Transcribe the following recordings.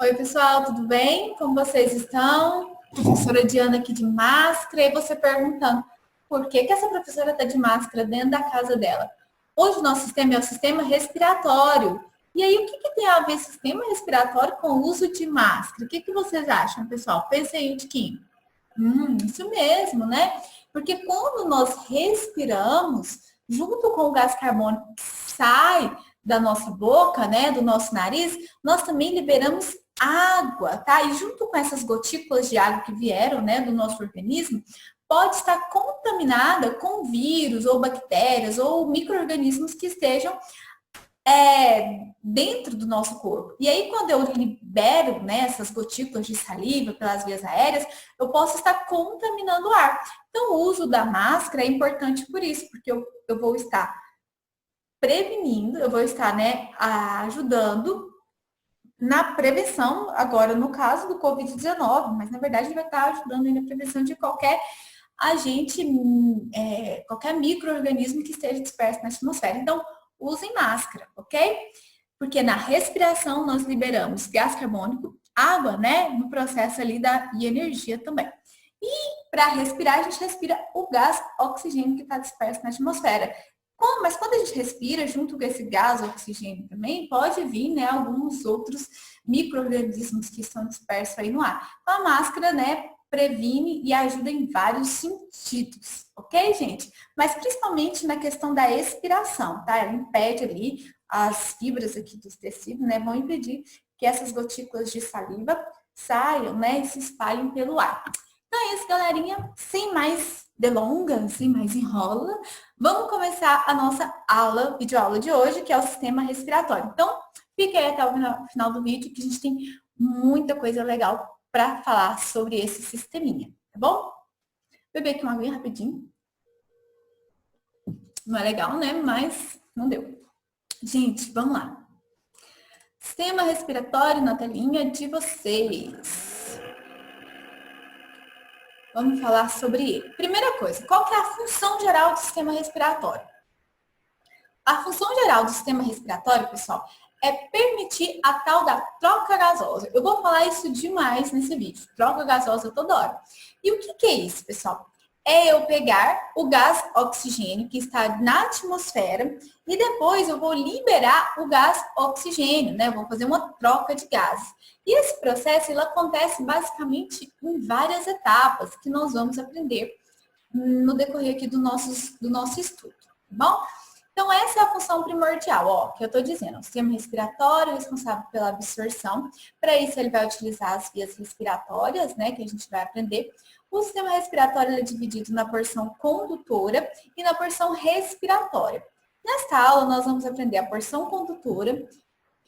Oi, pessoal, tudo bem? Como vocês estão? Professora Diana aqui de máscara, e você perguntando por que essa professora está de máscara dentro da casa dela? Hoje o nosso sistema é o sistema respiratório. E aí, o que tem a ver sistema respiratório com o uso de máscara? O que vocês acham, pessoal? Pensem aí um tiquinho. Isso mesmo, né? Porque quando nós respiramos, junto com o gás carbônico que sai da nossa boca, né, do nosso nariz, nós também liberamos água, tá? E junto com essas gotículas de água que vieram, né, do nosso organismo, pode estar contaminada com vírus ou bactérias ou micro-organismos que estejam dentro do nosso corpo. E aí, quando eu libero, né, essas gotículas de saliva pelas vias aéreas, eu posso estar contaminando o ar. Então, o uso da máscara é importante por isso, porque eu vou estar prevenindo, eu vou estar, né, ajudando na prevenção, agora no caso do Covid-19, mas na verdade vai estar ajudando na prevenção de qualquer agente, qualquer micro-organismo que esteja disperso na atmosfera. Então, usem máscara, ok? Porque na respiração nós liberamos gás carbônico, água, né? No processo ali e energia também. E para respirar, a gente respira o gás oxigênio que está disperso na atmosfera. Mas quando a gente respira, junto com esse gás oxigênio também, pode vir, né, alguns outros micro-organismos que estão dispersos aí no ar. Então, a máscara, né, previne e ajuda em vários sentidos, ok, gente? Mas principalmente na questão da expiração, tá? Ela impede ali as fibras aqui dos tecidos, né, vão impedir que essas gotículas de saliva saiam, né, e se espalhem pelo ar. Então é isso, galerinha. Sem mais delongas, sem mais enrola, vamos começar a nossa videoaula de hoje, que é o sistema respiratório. Então, fique aí até o final do vídeo, que a gente tem muita coisa legal para falar sobre esse sisteminha, tá bom? Beber aqui uma aguinha rapidinho. Não é legal, né? Mas não deu. Gente, vamos lá. Sistema respiratório na telinha de vocês. Vamos falar sobre ele. Primeira coisa, qual que é a função geral do sistema respiratório? A função geral do sistema respiratório, pessoal, é permitir a tal da troca gasosa. Eu vou falar isso demais nesse vídeo, troca gasosa toda hora. E o que é isso, pessoal? É eu pegar o gás oxigênio que está na atmosfera e depois eu vou liberar o gás oxigênio, né? Eu vou fazer uma troca de gases. E esse processo ele acontece basicamente em várias etapas que nós vamos aprender no decorrer aqui do nosso estudo, tá bom? Então, essa é a função primordial, ó, que eu estou dizendo. O sistema respiratório é responsável pela absorção. Para isso, ele vai utilizar as vias respiratórias, né, que a gente vai aprender. O sistema respiratório é dividido na porção condutora e na porção respiratória. Nesta aula, nós vamos aprender a porção condutora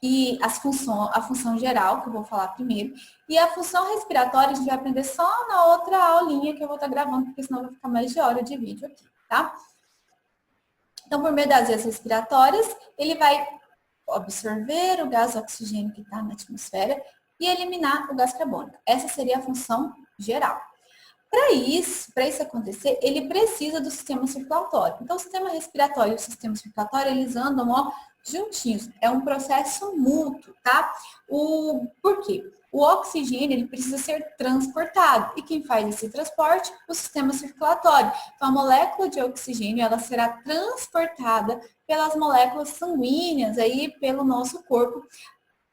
e a função geral, que eu vou falar primeiro. E a função respiratória, a gente vai aprender só na outra aulinha que eu vou estar gravando, porque senão vai ficar mais de hora de vídeo aqui, tá? Então, por meio das vias respiratórias, ele vai absorver o gás oxigênio que está na atmosfera e eliminar o gás carbônico. Essa seria a função geral. Para isso acontecer, ele precisa do sistema circulatório. Então, o sistema respiratório e o sistema circulatório, eles andam, ó, juntinhos. É um processo mútuo, tá? Por quê? O oxigênio, ele precisa ser transportado. E quem faz esse transporte? O sistema circulatório. Então, a molécula de oxigênio, ela será transportada pelas moléculas sanguíneas aí pelo nosso corpo,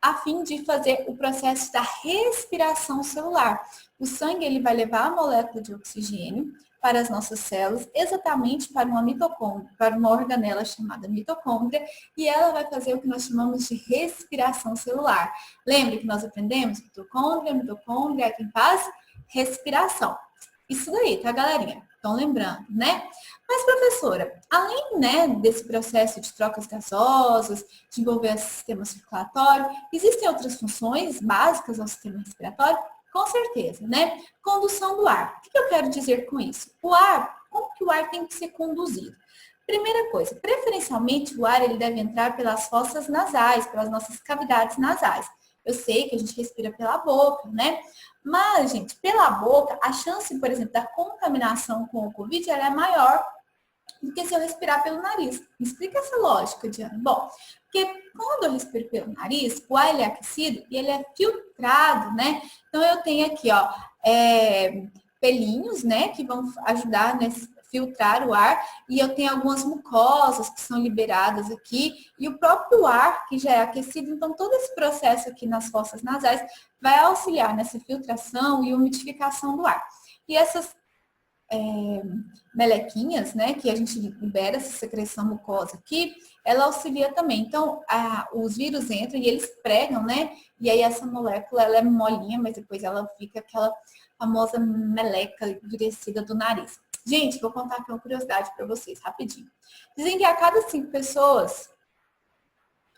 a fim de fazer o processo da respiração celular. O sangue, ele vai levar a molécula de oxigênio para as nossas células, exatamente para uma mitocôndria, para uma organela chamada mitocôndria, e ela vai fazer o que nós chamamos de respiração celular. Lembra que nós aprendemos? Mitocôndria é quem faz respiração. Isso daí, tá, galerinha? Estão lembrando, né? Mas, professora, além, né, desse processo de trocas gasosas, de envolver o sistema circulatório, existem outras funções básicas ao sistema respiratório? Com certeza, né? Condução do ar. O que eu quero dizer com isso? O ar, como que o ar tem que ser conduzido? Primeira coisa, preferencialmente o ar ele deve entrar pelas fossas nasais, pelas nossas cavidades nasais. Eu sei que a gente respira pela boca, né? Mas, gente, pela boca, a chance, por exemplo, da contaminação com o Covid, ela é maior do que se eu respirar pelo nariz. Me explica essa lógica, Diana. Bom, Porque quando eu respiro pelo nariz, o ar ele é aquecido e ele é filtrado, né? Então eu tenho aqui, ó, pelinhos, né, que vão ajudar nesse filtrar o ar, e eu tenho algumas mucosas que são liberadas aqui, e o próprio ar, que já é aquecido, então todo esse processo aqui nas fossas nasais vai auxiliar nessa filtração e umidificação do ar. E essas melequinhas, né, que a gente libera essa secreção mucosa aqui, ela auxilia também. Então, os vírus entram e eles pregam, né, e aí essa molécula, ela é molinha, mas depois ela fica aquela famosa meleca endurecida do nariz. Gente, vou contar aqui uma curiosidade para vocês, rapidinho. Dizem que a cada 5 pessoas,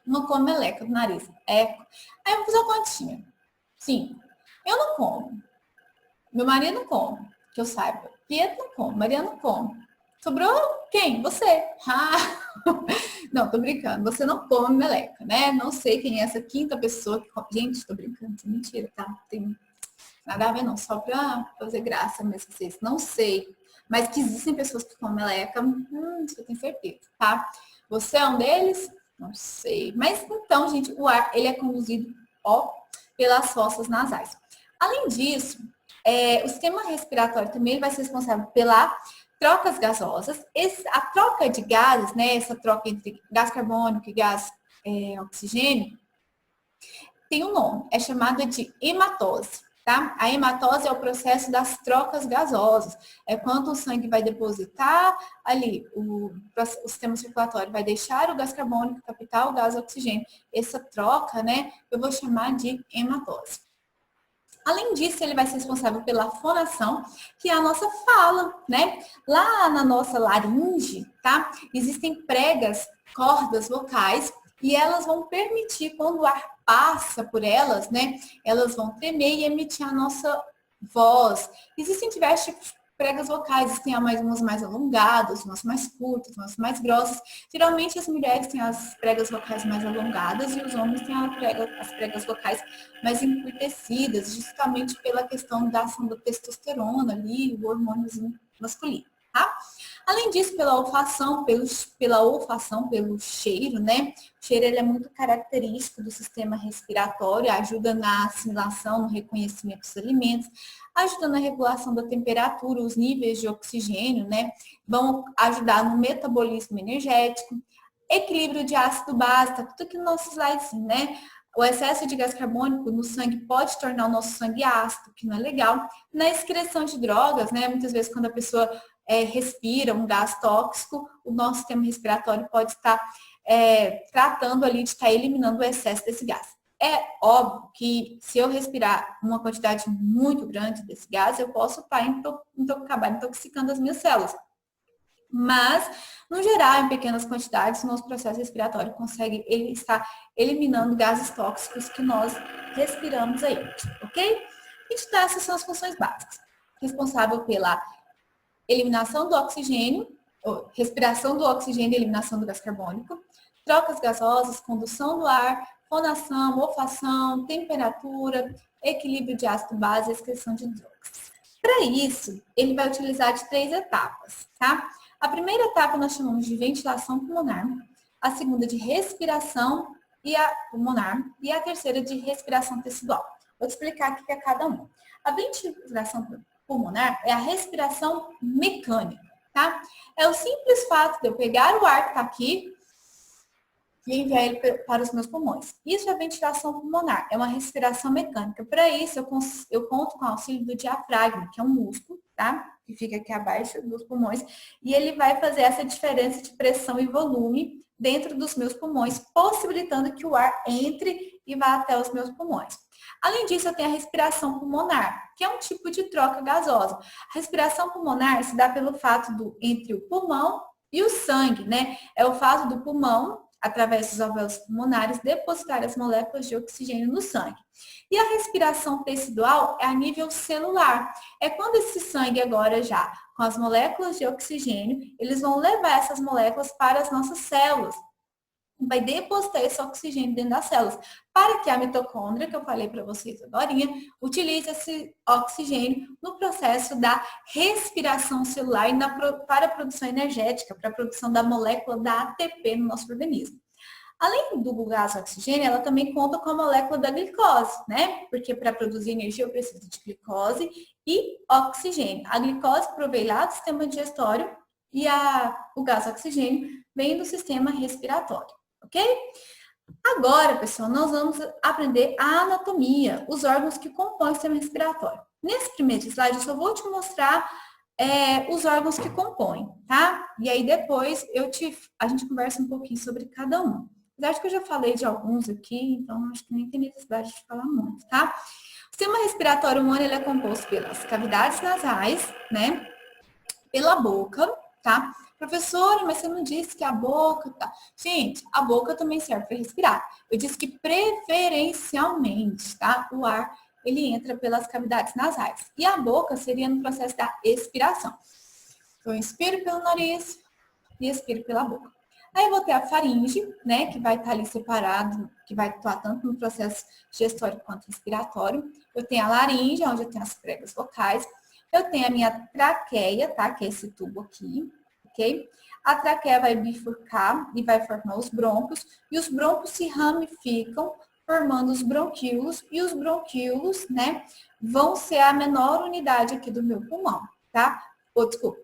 não come meleca do nariz. Aí eu vou fazer uma continha. Sim, eu não como. Meu marido não come, que eu saiba. Pietro não come, Maria não come. Sobrou quem? Você. Não, tô brincando. Você não come meleca, né? Não sei quem é essa quinta pessoa que come. Gente, tô brincando, isso é mentira, tá? Tem nada a ver não, só pra fazer graça mesmo vocês. Não sei. Mas que existem pessoas que comem meleca, isso eu tenho certeza, tá? Você é um deles? Não sei. Mas então, gente, o ar, ele é conduzido, ó, pelas fossas nasais. Além disso, o sistema respiratório também vai ser responsável pela trocas gasosas. A troca de gases, né, essa troca entre gás carbônico e gás oxigênio, tem um nome, é chamada de hematose. Tá? A hematose é o processo das trocas gasosas. É quando o sangue vai depositar ali, o sistema circulatório vai deixar o gás carbônico, captar o gás oxigênio. Essa troca, né, eu vou chamar de hematose. Além disso, ele vai ser responsável pela fonação, que é a nossa fala, né? Lá na nossa laringe, tá? Existem pregas, cordas vocais, e elas vão permitir, quando o ar passa por elas, né? Elas vão tremer e emitir a nossa voz. Existem diversos tipos de pregas vocais, existem umas mais alongadas, umas mais curtas, umas mais grossas. Geralmente as mulheres têm as pregas vocais mais alongadas e os homens têm as pregas vocais mais encurtecidas, justamente pela questão da ação da testosterona ali, o hormônio masculino, tá? Além disso, pela olfação, pelo cheiro, né? O cheiro ele é muito característico do sistema respiratório, ajuda na assimilação, no reconhecimento dos alimentos, ajuda na regulação da temperatura, os níveis de oxigênio, né? Vão ajudar no metabolismo energético, equilíbrio de ácido base, tá tudo aqui no nosso slide, né? O excesso de gás carbônico no sangue pode tornar o nosso sangue ácido, que não é legal. Na excreção de drogas, né? Muitas vezes quando a pessoa respira um gás tóxico, o nosso sistema respiratório pode estar tratando ali de estar eliminando o excesso desse gás. É óbvio que se eu respirar uma quantidade muito grande desse gás, eu posso acabar intoxicando as minhas células. Mas, no geral, em pequenas quantidades, o nosso processo respiratório consegue estar eliminando gases tóxicos que nós respiramos aí, ok? Então, essas são as funções básicas. Responsável pela eliminação do oxigênio, respiração do oxigênio e eliminação do gás carbônico, trocas gasosas, condução do ar, fonação, olfação, temperatura, equilíbrio de ácido base e excreção de drogas. Para isso, ele vai utilizar de 3 etapas, tá? A primeira etapa nós chamamos de ventilação pulmonar, a segunda de respiração pulmonar e a terceira de respiração tecidual. Vou te explicar aqui que é cada uma. A ventilação pulmonar é a respiração mecânica, tá? É o simples fato de eu pegar o ar que está aqui e enviar ele para os meus pulmões. Isso é ventilação pulmonar, é uma respiração mecânica. Para isso, eu conto com o auxílio do diafragma, que é um músculo, tá? Que fica aqui abaixo dos pulmões, e ele vai fazer essa diferença de pressão e volume dentro dos meus pulmões, possibilitando que o ar entre e vá até os meus pulmões. Além disso, eu tenho a respiração pulmonar, que é um tipo de troca gasosa. A respiração pulmonar se dá pelo fato entre o pulmão e o sangue, né? É o fato do pulmão, através dos alvéolos pulmonares, depositar as moléculas de oxigênio no sangue. E a respiração tecidual é a nível celular. É quando esse sangue agora já, com as moléculas de oxigênio, eles vão levar essas moléculas para as nossas células. Vai depositar esse oxigênio dentro das células, para que a mitocôndria, que eu falei para vocês agora, utilize esse oxigênio no processo da respiração celular e para a produção energética, para a produção da molécula da ATP no nosso organismo. Além do gás oxigênio, ela também conta com a molécula da glicose, né? Porque para produzir energia eu preciso de glicose e oxigênio. A glicose provém lá do sistema digestório e o gás oxigênio vem do sistema respiratório, ok? Agora, pessoal, nós vamos aprender a anatomia, os órgãos que compõem o sistema respiratório. Nesse primeiro slide, eu só vou te mostrar os órgãos que compõem, tá? E aí depois a gente conversa um pouquinho sobre cada um. Acho que eu já falei de alguns aqui, então acho que nem tem necessidade de falar muito, tá? O sistema respiratório humano ele é composto pelas cavidades nasais, né? Pela boca, tá? Professora, mas você não disse que a boca tá. Gente, a boca também serve para respirar. Eu disse que preferencialmente, tá? O ar ele entra pelas cavidades nasais. E a boca seria no processo da expiração. Então, eu inspiro pelo nariz e expiro pela boca. Aí eu vou ter a faringe, né, que vai estar ali separado, que vai atuar tanto no processo digestório quanto respiratório. Eu tenho a laringe, onde eu tenho as pregas vocais. Eu tenho a minha traqueia, tá, que é esse tubo aqui, ok? A traqueia vai bifurcar e vai formar os brônquios, e os brônquios se ramificam, formando os bronquíolos, e os bronquíolos, né, vão ser a menor unidade aqui do meu pulmão, tá? Desculpa,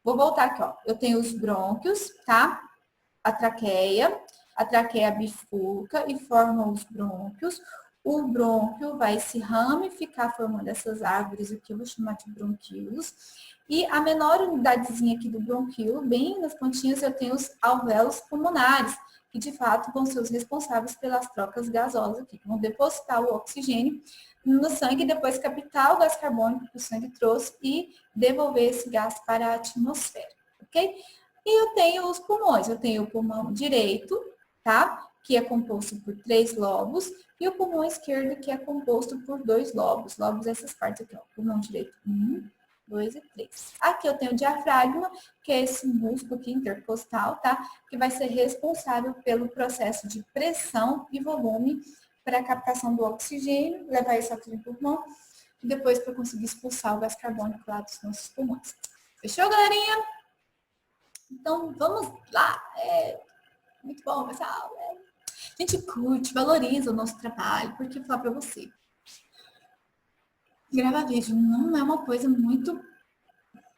vou voltar aqui, ó. Eu tenho os brônquios, tá? A traqueia bifurca e forma os brônquios. O brônquio vai se ramificar formando essas árvores aqui, eu vou chamar de bronquíolos. E a menor unidadezinha aqui do bronquíolo, bem nas pontinhas, eu tenho os alvéolos pulmonares, que de fato vão ser os responsáveis pelas trocas gasosas aqui, que vão depositar o oxigênio no sangue e depois captar o gás carbônico que o sangue trouxe e devolver esse gás para a atmosfera, ok? E eu tenho os pulmões, eu tenho o pulmão direito, tá? Que é composto por 3 lobos, e o pulmão esquerdo, que é composto por 2 lobos. Lobos, essas partes aqui, ó. Pulmão direito, 1, 2 e 3. Aqui eu tenho o diafragma, que é esse músculo aqui intercostal, tá? Que vai ser responsável pelo processo de pressão e volume para a captação do oxigênio, levar esse oxigênio para o pulmão, e depois para conseguir expulsar o gás carbônico lá dos nossos pulmões. Fechou, galerinha? Então, vamos lá. Muito bom, pessoal. A gente curte, valoriza o nosso trabalho, porque falar para você. Gravar vídeo não é uma coisa muito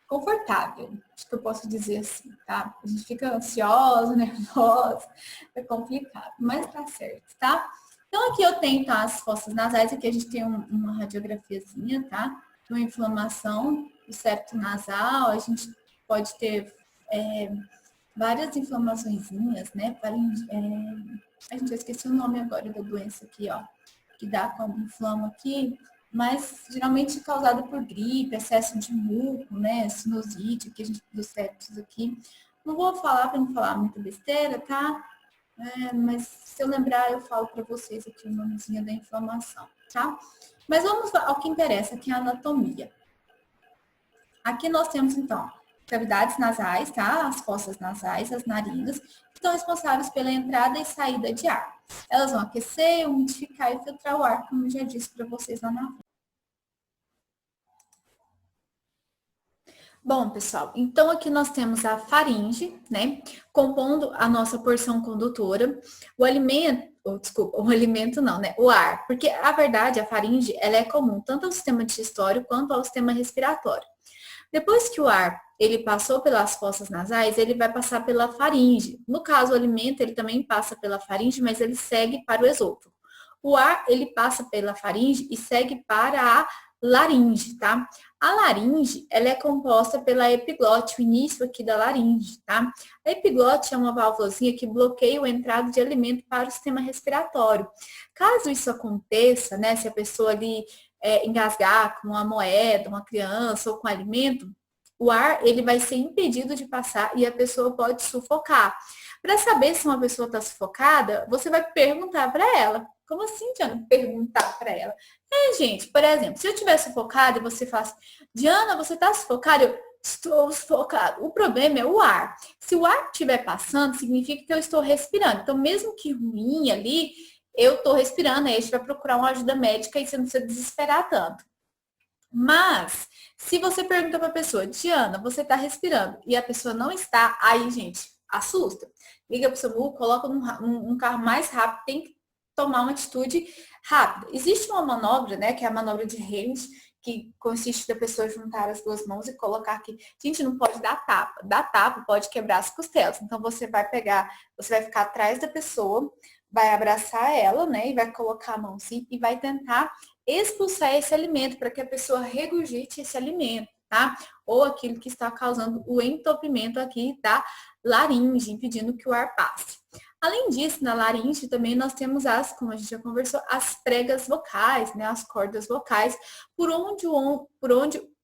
confortável, acho que eu posso dizer assim, tá? A gente fica ansiosa, nervosa, é complicado, mas tá certo, tá? Então, aqui eu tenho tá, as fossas nasais, aqui a gente tem uma radiografiazinha, tá? Uma inflamação do septo nasal, a gente pode ter várias inflamaçõezinhas, né? A gente esqueci o nome agora da doença aqui, ó, que dá quando inflama aqui, mas geralmente causada por gripe, excesso de muco, né? Sinusite, que a gente dos septos aqui. Não vou falar para não falar muita besteira, tá? Mas se eu lembrar, eu falo para vocês aqui o nomezinho da inflamação, tá? Mas vamos ao que interessa, que é a anatomia. Aqui nós temos, então, cavidades nasais, tá? As fossas nasais, as narinas, que estão responsáveis pela entrada e saída de ar. Elas vão aquecer, umidificar e filtrar o ar, como eu já disse para vocês lá na frente. Bom, pessoal, então aqui nós temos a faringe, né? Compondo a nossa porção condutora. O alimento não, né? O ar. Porque, a verdade, a faringe, ela é comum tanto ao sistema digestório quanto ao sistema respiratório. Depois que o ar ele passou pelas fossas nasais, ele vai passar pela faringe. No caso, o alimento ele também passa pela faringe, mas ele segue para o esôfago. O ar ele passa pela faringe e segue para a laringe, tá? A laringe ela é composta pela epiglote, o início aqui da laringe, tá? A epiglote é uma válvulazinha que bloqueia a entrada de alimento para o sistema respiratório. Caso isso aconteça, né, se a pessoa ali engasgar com uma moeda, uma criança ou com alimento, o ar ele vai ser impedido de passar e a pessoa pode sufocar. Para saber se uma pessoa está sufocada, você vai perguntar para ela. Como assim, Diana? Perguntar para ela. Gente, por exemplo, se eu estiver sufocada e você fala assim, Diana, você está sufocada? Eu estou sufocada. O problema é o ar. Se o ar estiver passando, significa que eu estou respirando. Então, mesmo que ruim ali, eu estou respirando, aí a gente vai procurar uma ajuda médica e você não precisa desesperar tanto. Mas, se você pergunta para a pessoa, Diana, você está respirando, e a pessoa não está, aí, gente, assusta. Liga para o SAMU, coloca um carro mais rápido, tem que tomar uma atitude rápida. Existe uma manobra, né, que é a manobra de Heimlich, que consiste da pessoa juntar as duas mãos e colocar aqui. Gente, não pode dar tapa. Dar tapa pode quebrar as costelas. Então, você vai ficar atrás da pessoa, vai abraçar ela, né, e vai colocar a mão assim e vai tentar expulsar esse alimento para que a pessoa regurgite esse alimento, tá? Ou aquilo que está causando o entupimento aqui da laringe, impedindo que o ar passe. Além disso, na laringe também nós temos como a gente já conversou, as pregas vocais, né, as cordas vocais, por onde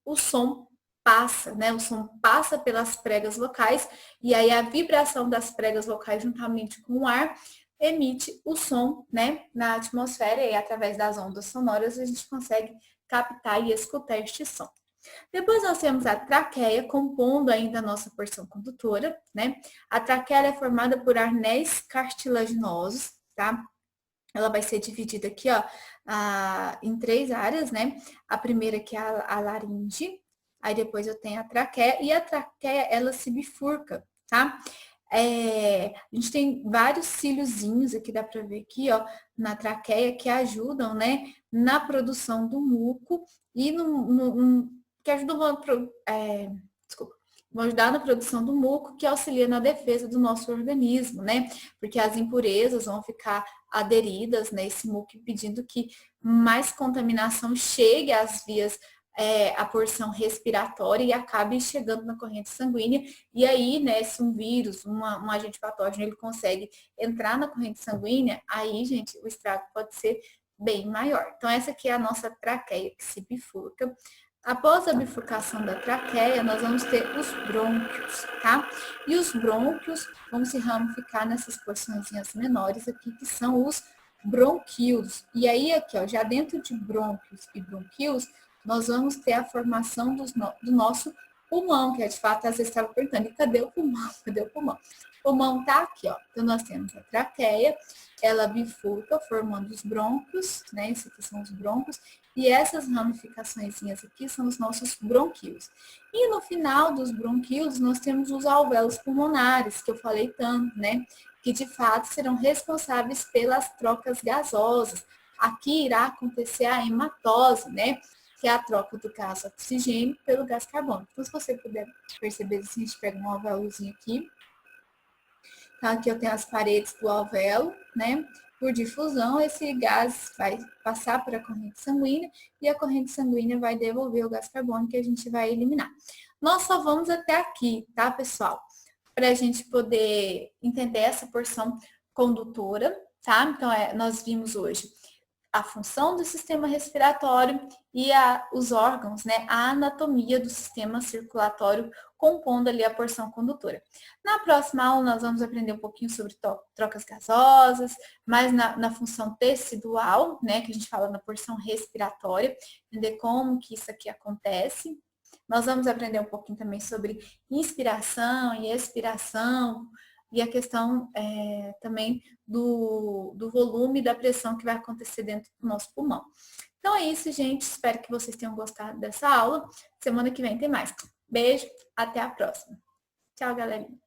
o som passa, né? O som passa pelas pregas vocais e aí a vibração das pregas vocais juntamente com o ar emite o som, né, na atmosfera e através das ondas sonoras a gente consegue captar e escutar este som. Depois nós temos a traqueia, compondo ainda a nossa porção condutora, né? A traqueia é formada por anéis cartilaginosos, tá? Ela vai ser dividida aqui, ó, em 3 áreas, né? A primeira que é a laringe, aí depois eu tenho a traqueia, e a traqueia, ela se bifurca, tá? A gente tem vários cíliozinhos aqui, dá pra ver aqui, ó, na traqueia, que ajudam, né, na produção do muco e que ajudam vão ajudar na produção do muco, que auxilia na defesa do nosso organismo, né? Porque as impurezas vão ficar aderidas nesse muco, impedindo que mais contaminação chegue às vias, a porção respiratória e acabe chegando na corrente sanguínea. E aí, né, se um vírus, um agente patógeno, ele consegue entrar na corrente sanguínea, aí, gente, o estrago pode ser bem maior. Então, essa aqui é a nossa traqueia que se bifurca. Após a bifurcação da traqueia, nós vamos ter os brônquios, tá? E os brônquios vão se ramificar nessas porçõezinhas menores aqui, que são os bronquíolos. E aí, aqui, ó, já dentro de brônquios e bronquíolos, nós vamos ter a formação do nosso pulmão, que é de fato, às vezes estava perguntando, e cadê o pulmão? Cadê o pulmão? O pulmão tá aqui, ó. Então, nós temos a traqueia, ela bifurca, formando os brônquios, né? Esses aqui são os brônquios, e essas ramificaçõezinhas aqui são os nossos bronquíolos. E no final dos bronquíolos, nós temos os alvéolos pulmonares, que eu falei tanto, né? Que de fato serão responsáveis pelas trocas gasosas. Aqui irá acontecer a hematose, né? Que é a troca do gás oxigênio pelo gás carbônico. Então, se você puder perceber, assim, a gente pega um alvéolozinho aqui. Então, aqui eu tenho as paredes do alvéolo, né? Por difusão, esse gás vai passar para a corrente sanguínea e a corrente sanguínea vai devolver o gás carbônico que a gente vai eliminar. Nós só vamos até aqui, tá, pessoal? Para a gente poder entender essa porção condutora, tá? Então, nós vimos hoje a função do sistema respiratório e os órgãos, né? A anatomia do sistema circulatório compondo ali a porção condutora. Na próxima aula, nós vamos aprender um pouquinho sobre trocas gasosas, mais na função tecidual, né? Que a gente fala na porção respiratória, entender como que isso aqui acontece. Nós vamos aprender um pouquinho também sobre inspiração e expiração, e a questão também do volume e da pressão que vai acontecer dentro do nosso pulmão. Então é isso, gente. Espero que vocês tenham gostado dessa aula. Semana que vem tem mais. Beijo, até a próxima. Tchau, galerinha.